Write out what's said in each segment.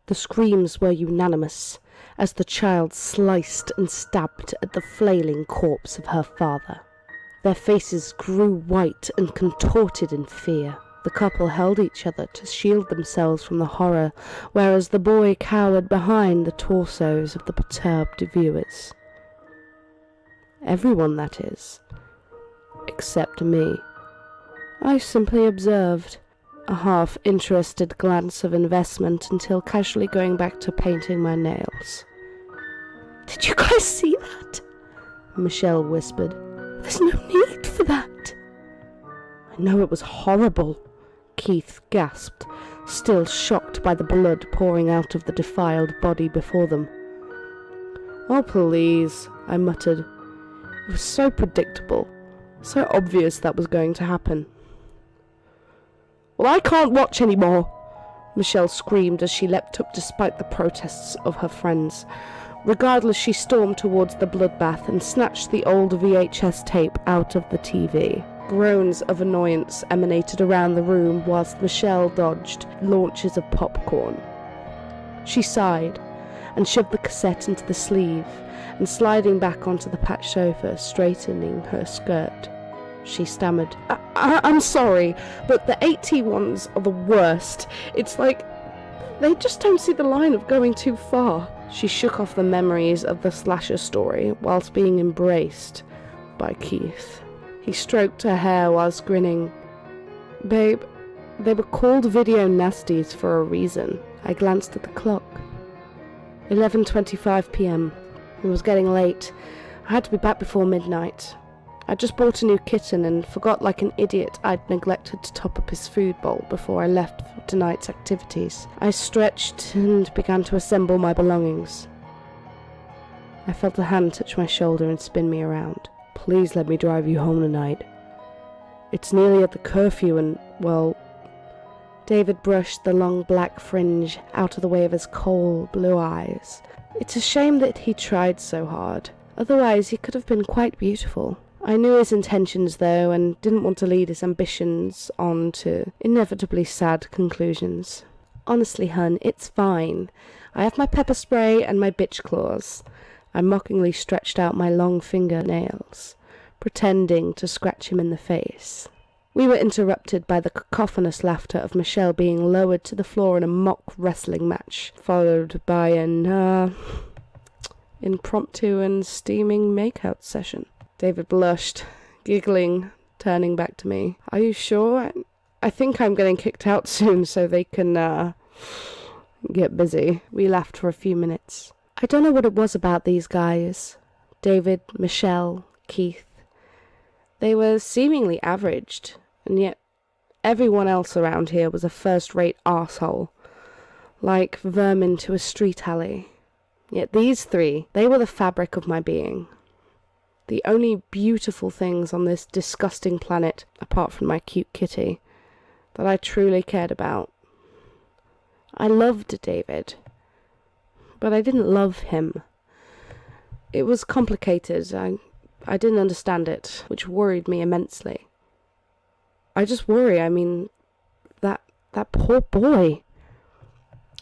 The screams were unanimous, as the child sliced and stabbed at the flailing corpse of her father. Their faces grew white and contorted in fear. The couple held each other to shield themselves from the horror, whereas the boy cowered behind the torsos of the perturbed viewers. Everyone, that is, except me. I simply observed, a half-interested glance of investment until casually going back to painting my nails. "Did you guys see that?" Michelle whispered. "There's no need for that." "I know, it was horrible," Keith gasped, still shocked by the blood pouring out of the defiled body before them. "Oh, please," I muttered. It was so predictable, so obvious that was going to happen. "Well, I can't watch anymore," Michelle screamed as she leapt up despite the protests of her friends. Regardless, she stormed towards the bloodbath and snatched the old VHS tape out of the TV. Groans of annoyance emanated around the room whilst Michelle dodged launches of popcorn. She sighed and shoved the cassette into the sleeve, and sliding back onto the patch sofa, straightening her skirt, she stammered, I'm sorry, but the 80 ones are the worst. It's like they just don't see the line of going too far." She shook off the memories of the slasher story whilst being embraced by Keith. He stroked her hair whilst grinning. "Babe, they were called video nasties for a reason." I glanced at the clock. 11:25 p.m. It was getting late. I had to be back before midnight. I just bought a new kitten and forgot like an idiot I'd neglected to top up his food bowl before I left for tonight's activities. I stretched and began to assemble my belongings. I felt a hand touch my shoulder and spin me around. "Please let me drive you home tonight. It's nearly at the curfew and, well..." David brushed the long black fringe out of the way of his coal blue eyes. It's a shame that he tried so hard. Otherwise, he could have been quite beautiful. I knew his intentions, though, and didn't want to lead his ambitions on to inevitably sad conclusions. "Honestly, hun, it's fine. I have my pepper spray and my bitch claws." I mockingly stretched out my long fingernails, pretending to scratch him in the face. We were interrupted by the cacophonous laughter of Michelle being lowered to the floor in a mock wrestling match, followed by an, impromptu and steaming make-out session. David blushed, giggling, turning back to me. "Are you sure? I think I'm getting kicked out soon so they can, get busy." We laughed for a few minutes. I don't know what it was about these guys. David, Michelle, Keith. They were seemingly averaged, and yet everyone else around here was a first-rate arsehole, like vermin to a street alley. Yet these three, they were the fabric of my being. The only beautiful things on this disgusting planet, apart from my cute kitty, that I truly cared about. I loved David, but I didn't love him. It was complicated. I didn't understand it, which worried me immensely. I just worry, that poor boy.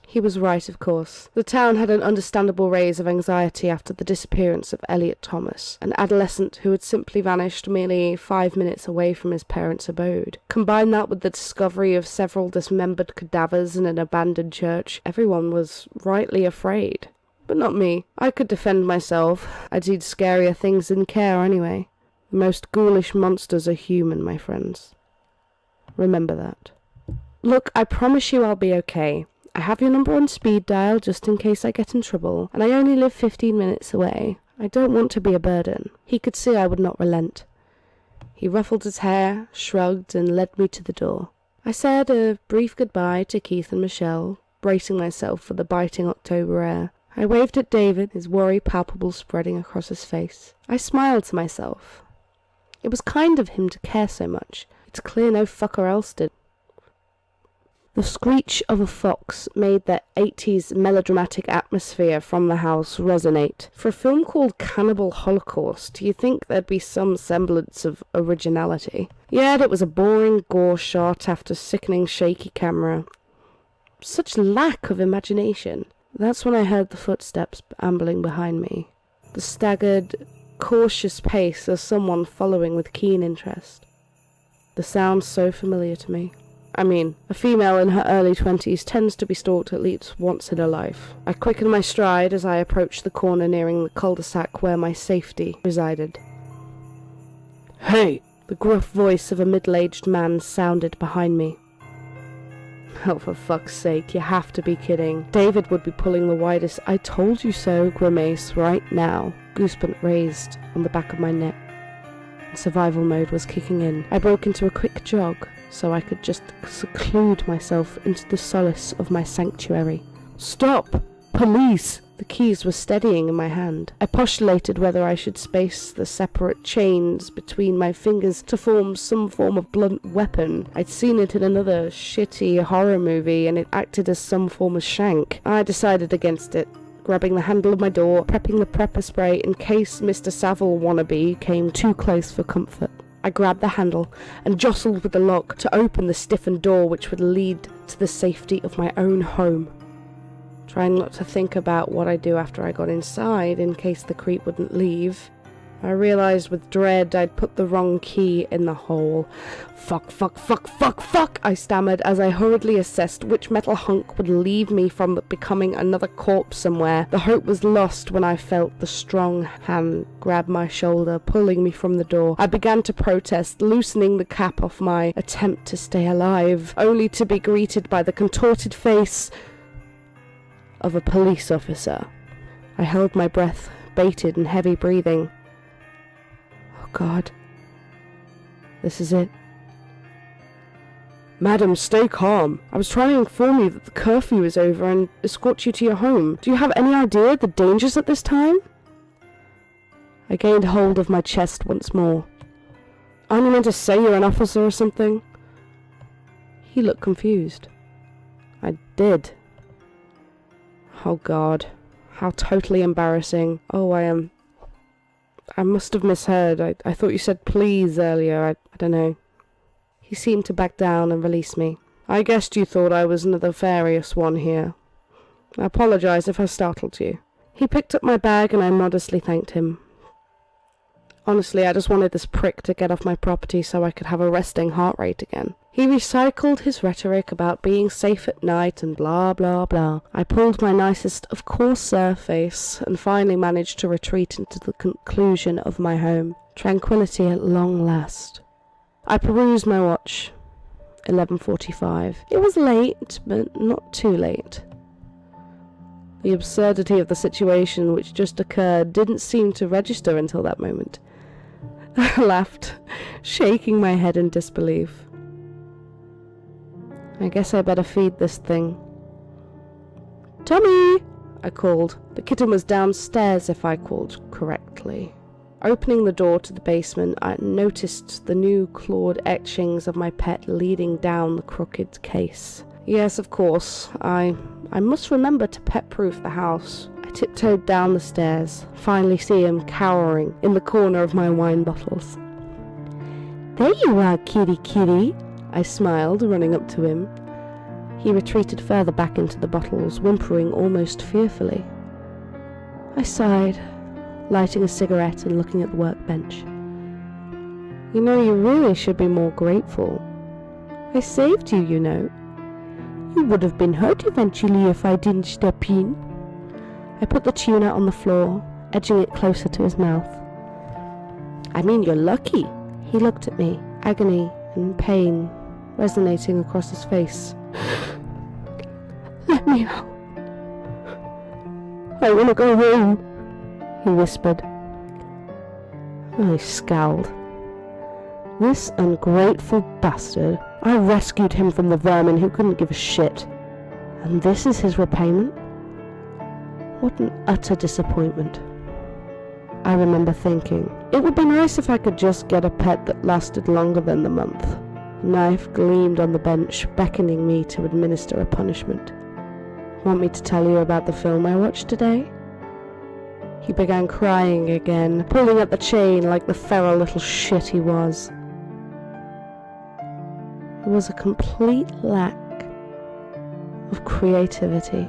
He was right, of course. The town had an understandable raise of anxiety after the disappearance of Elliot Thomas, an adolescent who had simply vanished merely 5 minutes away from his parents' abode. Combine that with the discovery of several dismembered cadavers in an abandoned church, everyone was rightly afraid. But not me. I could defend myself. I'd seen scarier things than care anyway. The most ghoulish monsters are human, my friends. Remember that. Look, I promise you I'll be okay. I have your number on speed dial just in case I get in trouble, and I only live 15 minutes away. I don't want to be a burden. He could see I would not relent. He ruffled his hair, shrugged, and led me to the door. I said a brief goodbye to Keith and Michelle, bracing myself for the biting October air. I waved at David, his worry palpable spreading across his face. I smiled to myself. It was kind of him to care so much. It's clear no fucker else did. The screech of a fox made the 80s melodramatic atmosphere from the house resonate. For a film called Cannibal Holocaust, you'd think there'd be some semblance of originality. Yet it was a boring gore shot after sickening shaky camera. such lack of imagination. That's when I heard the footsteps ambling behind me. The staggered, cautious pace of someone following with keen interest. The sound so familiar to me. I mean, a female in her early 20s tends to be stalked at least once in her life. I quickened my stride as I approached the corner nearing the cul-de-sac where my safety resided. "Hey!" The gruff voice of a middle-aged man sounded behind me. Oh, for fuck's sake, you have to be kidding. David would be pulling the widest "I told you so" grimace right now. Goosebump raised on the back of my neck. Survival mode was kicking in. I broke into a quick jog so I could just seclude myself into the solace of my sanctuary. "Stop! Police!" The keys were steadying in my hand. I postulated whether I should space the separate chains between my fingers to form some form of blunt weapon. I'd seen it in another shitty horror movie and it acted as some form of shank. I decided against it, grabbing the handle of my door, prepping the pepper spray in case Mr. Savile wannabe came too close for comfort. I grabbed the handle and jostled with the lock to open the stiffened door which would lead to the safety of my own home. Trying not to think about what I'd do after I got inside in case the creep wouldn't leave, I realized with dread I'd put the wrong key in the hole. Fuck, I stammered as I hurriedly assessed which metal hunk would leave me from becoming another corpse somewhere. The hope was lost when I felt the strong hand grab my shoulder, pulling me from the door. I began to protest, loosening the cap off my attempt to stay alive, only to be greeted by the contorted face of a police officer. I held my breath, bated and heavy breathing. Oh God. This is it. "Madam, stay calm. I was trying to inform you that the curfew is over and escort you to your home. Do you have any idea the dangers at this time?" I gained hold of my chest once more. "Aren't you meant to say you're an officer or something?" He looked confused. I did. Oh God, how totally embarrassing. Oh, I must have misheard. I thought you said please earlier. I don't know. He seemed to back down and release me. "I guessed you thought I was another nefarious one here. I apologize if I startled you." He picked up my bag and I modestly thanked him. Honestly, I just wanted this prick to get off my property so I could have a resting heart rate again. He recycled his rhetoric about being safe at night and blah blah blah. I pulled my nicest "of course sir" face and finally managed to retreat into the conclusion of my home. Tranquility at long last. I perused my watch. 11:45. It was late, but not too late. The absurdity of the situation which just occurred didn't seem to register until that moment. I laughed, shaking my head in disbelief. I guess I better feed this thing. "Tommy!" I called. The kitten was downstairs if I called correctly. Opening the door to the basement, I noticed the new clawed etchings of my pet leading down the crooked case. Yes, of course, I must remember to pet-proof the house. I tiptoed down the stairs, finally see him cowering in the corner of my wine bottles. "There you are, kitty kitty," I smiled, running up to him. He retreated further back into the bottles, whimpering almost fearfully. I sighed, lighting a cigarette and looking at the workbench. "You know, you really should be more grateful. I saved you, you know. You would have been hurt eventually if I didn't step in." I put the tuna on the floor, edging it closer to his mouth. "I mean, you're lucky." He looked at me, agony and pain resonating across his face. "Let me out. I want to go home," he whispered. I scowled. This ungrateful bastard. I rescued him from the vermin who couldn't give a shit. And this is his repayment? What an utter disappointment. I remember thinking, it would be nice if I could just get a pet that lasted longer than the month. A knife gleamed on the bench, beckoning me to administer a punishment. "Want me to tell you about the film I watched today?" He began crying again, pulling at the chain like the feral little shit he was. It was a complete lack of creativity.